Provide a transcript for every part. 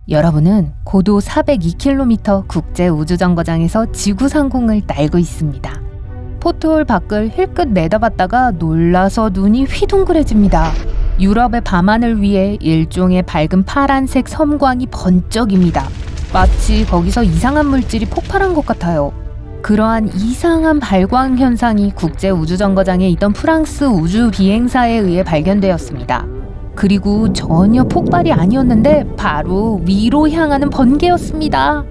여러분은 고도 402km 국제우주정거장에서 지구상공을 날고 있습니다. 포트홀 밖을 힐끗 내다봤다가 놀라서 눈이 휘둥그레집니다. 유럽의 밤하늘 위에 일종의 밝은 파란색 섬광이 번쩍입니다. 마치 거기서 이상한 물질이 폭발한 것 같아요. 그러한 이상한 발광 현상이 국제우주정거장에 있던 프랑스 우주 비행사에 의해 발견되었습니다. 그리고 전혀 폭발이 아니었는데 바로 위로 향하는 번개였습니다.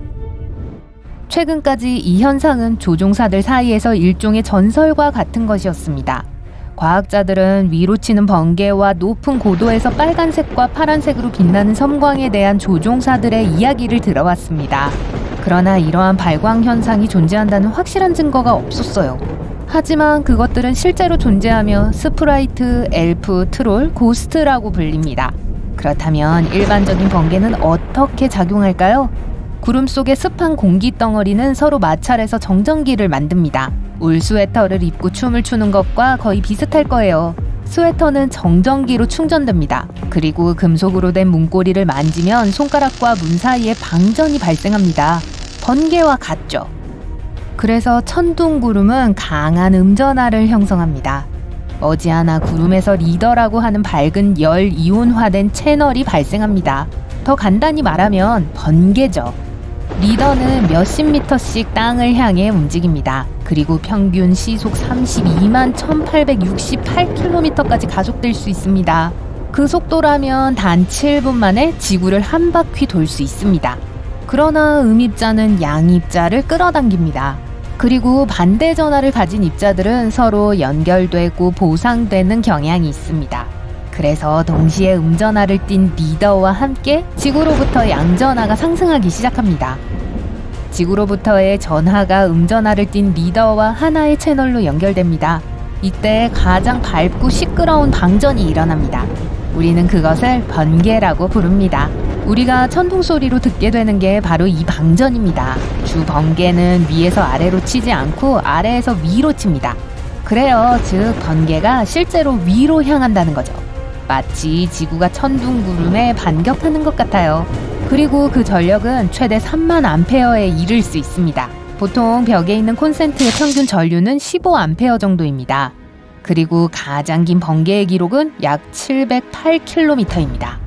최근까지 이 현상은 조종사들 사이에서 일종의 전설과 같은 것이었습니다. 과학자들은 위로 치는 번개와 높은 고도에서 빨간색과 파란색으로 빛나는 섬광에 대한 조종사들의 이야기를 들어왔습니다. 그러나 이러한 발광 현상이 존재한다는 확실한 증거가 없었어요. 하지만 그것들은 실제로 존재하며 스프라이트, 엘프, 트롤, 고스트라고 불립니다. 그렇다면 일반적인 번개는 어떻게 작용할까요? 구름 속의 습한 공기 덩어리는 서로 마찰해서 정전기를 만듭니다. 울 스웨터를 입고 춤을 추는 것과 거의 비슷할 거예요. 스웨터는 정전기로 충전됩니다. 그리고 금속으로 된 문고리를 만지면 손가락과 문 사이에 방전이 발생합니다. 번개와 같죠. 그래서 천둥구름은 강한 음전하를 형성합니다. 머지않아 구름에서 리더라고 하는 밝은 열 이온화된 채널이 발생합니다. 더 간단히 말하면 번개죠. 리더는 몇십 미터씩 땅을 향해 움직입니다. 그리고 평균 시속 32만 1868km까지 가속될 수 있습니다. 그 속도라면 단 7분 만에 지구를 한 바퀴 돌 수 있습니다. 그러나 음입자는 양입자를 끌어당깁니다. 그리고 반대 전하를 가진 입자들은 서로 연결되고 보상되는 경향이 있습니다. 그래서 동시에 음전하를 띤 리더와 함께 지구로부터 양전하가 상승하기 시작합니다. 지구로부터의 전하가 음전하를 띤 리더와 하나의 채널로 연결됩니다. 이때 가장 밝고 시끄러운 방전이 일어납니다. 우리는 그것을 번개라고 부릅니다. 우리가 천둥 소리로 듣게 되는 게 바로 이 방전입니다. 주 번개는 위에서 아래로 치지 않고 아래에서 위로 칩니다. 그래요, 즉 번개가 실제로 위로 향한다는 거죠. 마치 지구가 천둥구름에 반격하는 것 같아요. 그리고 그 전력은 최대 3만 암페어에 이를 수 있습니다. 보통 벽에 있는 콘센트의 평균 전류는 15암페어 정도입니다. 그리고 가장 긴 번개의 기록은 약 708km입니다.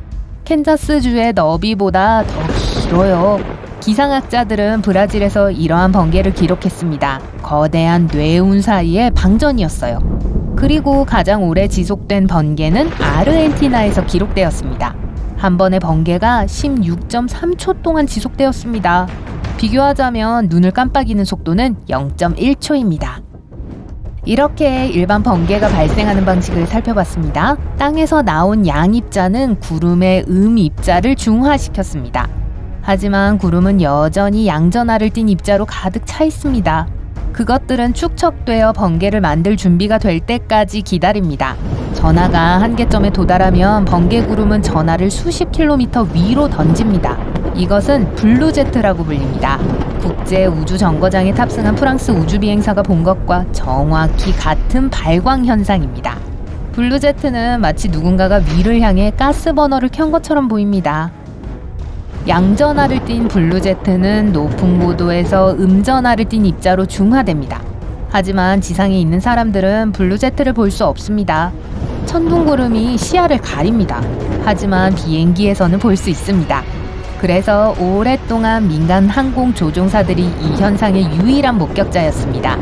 캔자스주의 너비보다 더 길어요. 기상학자들은 브라질에서 이러한 번개를 기록했습니다. 거대한 뇌운 사이의 방전이었어요. 그리고 가장 오래 지속된 번개는 아르헨티나에서 기록되었습니다. 한 번의 번개가 16.3초 동안 지속되었습니다. 비교하자면 눈을 깜빡이는 속도는 0.1초입니다. 이렇게 일반 번개가 발생하는 방식을 살펴봤습니다. 땅에서 나온 양입자는 구름의 음입자를 중화시켰습니다. 하지만 구름은 여전히 양전하를 띤 입자로 가득 차 있습니다. 그것들은 축적되어 번개를 만들 준비가 될 때까지 기다립니다. 전하가 한계점에 도달하면 번개구름은 전하를 수십 킬로미터 위로 던집니다. 이것은 블루제트라고 불립니다. 국제우주정거장에 탑승한 프랑스 우주비행사가 본 것과 정확히 같은 발광 현상입니다. 블루제트는 마치 누군가가 위를 향해 가스버너를 켠 것처럼 보입니다. 양전하를 띤 블루제트는 높은 고도에서 음전하를 띤 입자로 중화됩니다. 하지만 지상에 있는 사람들은 블루제트를 볼 수 없습니다. 천둥구름이 시야를 가립니다. 하지만 비행기에서는 볼 수 있습니다. 그래서 오랫동안 민간 항공 조종사들이 이 현상의 유일한 목격자였습니다.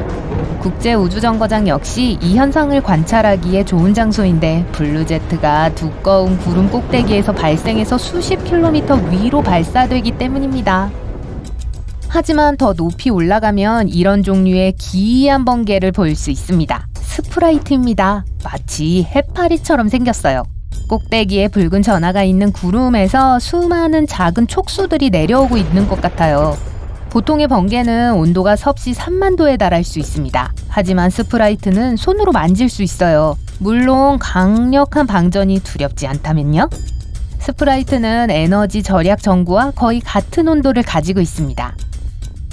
국제우주정거장 역시 이 현상을 관찰하기에 좋은 장소인데 블루제트가 두꺼운 구름 꼭대기에서 발생해서 수십 킬로미터 위로 발사되기 때문입니다. 하지만 더 높이 올라가면 이런 종류의 기이한 번개를 볼 수 있습니다. 스프라이트입니다. 마치 해파리처럼 생겼어요. 꼭대기에 붉은 전하가 있는 구름에서 수많은 작은 촉수들이 내려오고 있는 것 같아요. 보통의 번개는 온도가 섭씨 3만 도에 달할 수 있습니다. 하지만 스프라이트는 손으로 만질 수 있어요. 물론 강력한 방전이 두렵지 않다면요? 스프라이트는 에너지 절약 전구와 거의 같은 온도를 가지고 있습니다.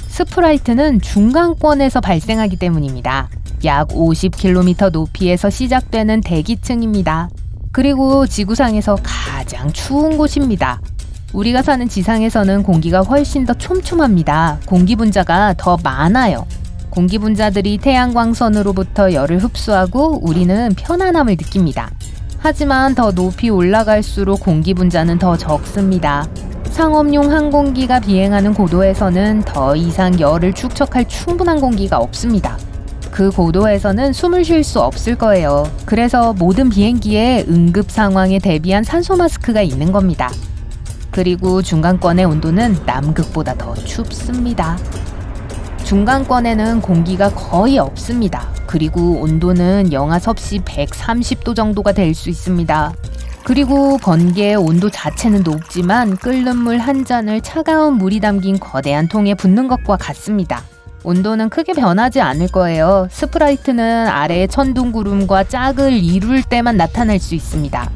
스프라이트는 중간권에서 발생하기 때문입니다. 약 50km 높이에서 시작되는 대기층입니다. 그리고 지구상에서 가장 추운 곳입니다. 우리가 사는 지상에서는 공기가 훨씬 더 촘촘합니다. 공기 분자가 더 많아요. 공기 분자들이 태양광선으로부터 열을 흡수하고 우리는 편안함을 느낍니다. 하지만 더 높이 올라갈수록 공기 분자는 더 적습니다. 상업용 항공기가 비행하는 고도에서는 더 이상 열을 축적할 충분한 공기가 없습니다. 그 고도에서는 숨을 쉴 수 없을 거예요. 그래서 모든 비행기에 응급 상황에 대비한 산소 마스크가 있는 겁니다. 그리고 중간권의 온도는 남극보다 더 춥습니다. 중간권에는 공기가 거의 없습니다. 그리고 온도는 영하 섭씨 130도 정도가 될 수 있습니다. 그리고 번개의 온도 자체는 높지만 끓는 물 한 잔을 차가운 물이 담긴 거대한 통에 붓는 것과 같습니다. 온도는 크게 변하지 않을 거예요. 스프라이트는 아래의 천둥구름과 짝을 이룰 때만 나타날 수 있습니다.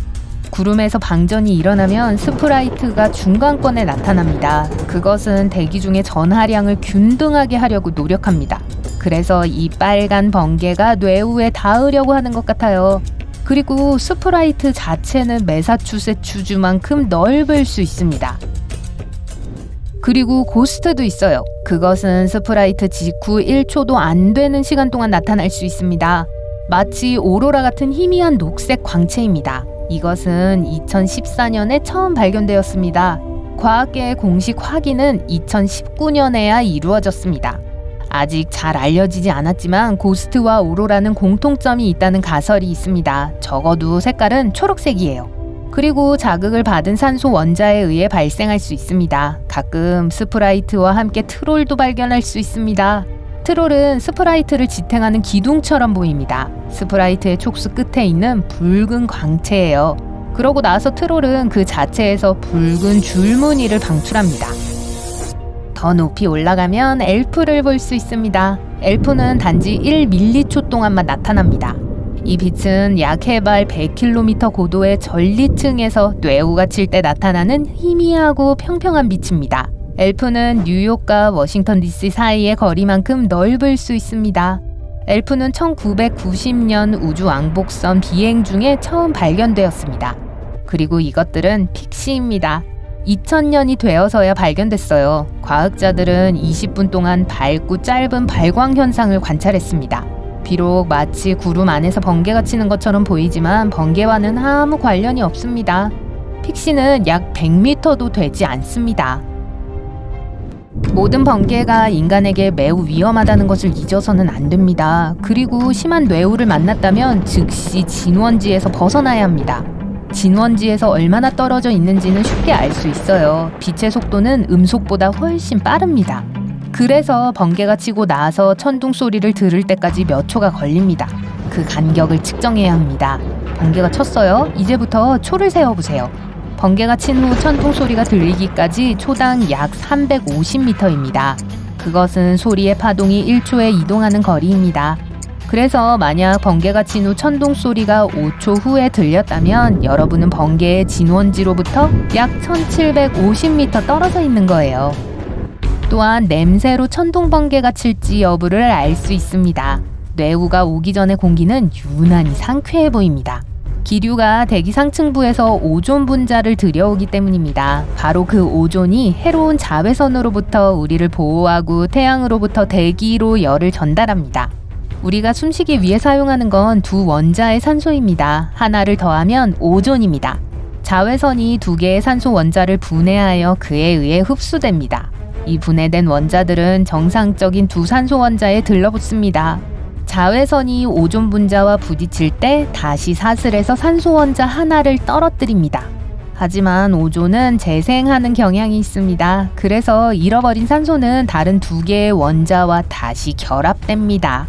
구름에서 방전이 일어나면 스프라이트가 중간권에 나타납니다. 그것은 대기 중의 전하량을 균등하게 하려고 노력합니다. 그래서 이 빨간 번개가 뇌우에 닿으려고 하는 것 같아요. 그리고 스프라이트 자체는 매사추세츠주만큼 넓을 수 있습니다. 그리고 고스트도 있어요. 그것은 스프라이트 직후 1초도 안 되는 시간 동안 나타날 수 있습니다. 마치 오로라 같은 희미한 녹색 광채입니다. 이것은 2014년에 처음 발견되었습니다. 과학계의 공식 확인은 2019년에야 이루어졌습니다. 아직 잘 알려지지 않았지만 고스트와 오로라는 공통점이 있다는 가설이 있습니다. 적어도 색깔은 초록색이에요. 그리고 자극을 받은 산소 원자에 의해 발생할 수 있습니다. 가끔 스프라이트와 함께 트롤도 발견할 수 있습니다. 트롤은 스프라이트를 지탱하는 기둥처럼 보입니다. 스프라이트의 촉수 끝에 있는 붉은 광채예요. 그러고 나서 트롤은 그 자체에서 붉은 줄무늬를 방출합니다. 더 높이 올라가면 엘프를 볼 수 있습니다. 엘프는 단지 1밀리초 동안만 나타납니다. 이 빛은 약 해발 100km 고도의 전리층에서 뇌우가 칠 때 나타나는 희미하고 평평한 빛입니다. 엘프는 뉴욕과 워싱턴 DC 사이의 거리만큼 넓을 수 있습니다. 엘프는 1990년 우주왕복선 비행 중에 처음 발견되었습니다. 그리고 이것들은 픽시입니다. 2000년이 되어서야 발견됐어요. 과학자들은 20분 동안 밝고 짧은 발광 현상을 관찰했습니다. 비록 마치 구름 안에서 번개가 치는 것처럼 보이지만 번개와는 아무 관련이 없습니다. 픽시는 약 100m도 되지 않습니다. 모든 번개가 인간에게 매우 위험하다는 것을 잊어서는 안 됩니다. 그리고 심한 뇌우를 만났다면 즉시 진원지에서 벗어나야 합니다. 진원지에서 얼마나 떨어져 있는지는 쉽게 알 수 있어요. 빛의 속도는 음속보다 훨씬 빠릅니다. 그래서 번개가 치고 나서 천둥 소리를 들을 때까지 몇 초가 걸립니다. 그 간격을 측정해야 합니다. 번개가 쳤어요. 이제부터 초를 세어보세요. 번개가 친 후 천둥 소리가 들리기까지 초당 약 350m입니다. 그것은 소리의 파동이 1초에 이동하는 거리입니다. 그래서 만약 번개가 친 후 천둥 소리가 5초 후에 들렸다면 여러분은 번개의 진원지로부터 약 1750m 떨어져 있는 거예요. 또한 냄새로 천둥 번개가 칠지 여부를 알 수 있습니다. 뇌우가 오기 전의 공기는 유난히 상쾌해 보입니다. 기류가 대기 상층부에서 오존 분자를 들여오기 때문입니다. 바로 그 오존이 해로운 자외선으로부터 우리를 보호하고 태양으로부터 대기로 열을 전달합니다. 우리가 숨쉬기 위해 사용하는 건 두 원자의 산소입니다. 하나를 더하면 오존입니다. 자외선이 두 개의 산소 원자를 분해하여 그에 의해 흡수됩니다. 이 분해된 원자들은 정상적인 두 산소 원자에 들러붙습니다. 자외선이 오존 분자와 부딪힐 때 다시 사슬해서 산소 원자 하나를 떨어뜨립니다. 하지만 오존은 재생하는 경향이 있습니다. 그래서 잃어버린 산소는 다른 두 개의 원자와 다시 결합됩니다.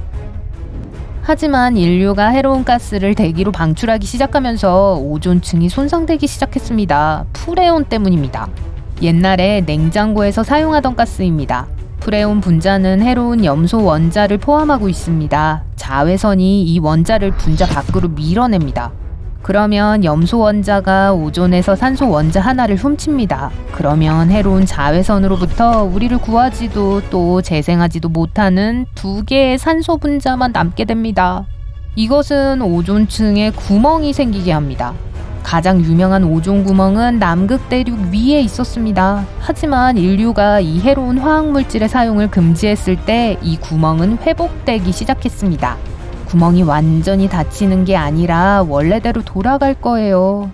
하지만 인류가 해로운 가스를 대기로 방출하기 시작하면서 오존층이 손상되기 시작했습니다. 프레온 때문입니다. 옛날에 냉장고에서 사용하던 가스입니다. 프레온 분자는 해로운 염소 원자를 포함하고 있습니다. 자외선이 이 원자를 분자 밖으로 밀어냅니다. 그러면 염소 원자가 오존에서 산소 원자 하나를 훔칩니다. 그러면 해로운 자외선으로부터 우리를 구하지도 또 재생하지도 못하는 두 개의 산소 분자만 남게 됩니다. 이것은 오존층에 구멍이 생기게 합니다. 가장 유명한 오존 구멍은 남극 대륙 위에 있었습니다. 하지만 인류가 이 해로운 화학물질의 사용을 금지했을 때 이 구멍은 회복되기 시작했습니다. 구멍이 완전히 닫히는 게 아니라 원래대로 돌아갈 거예요.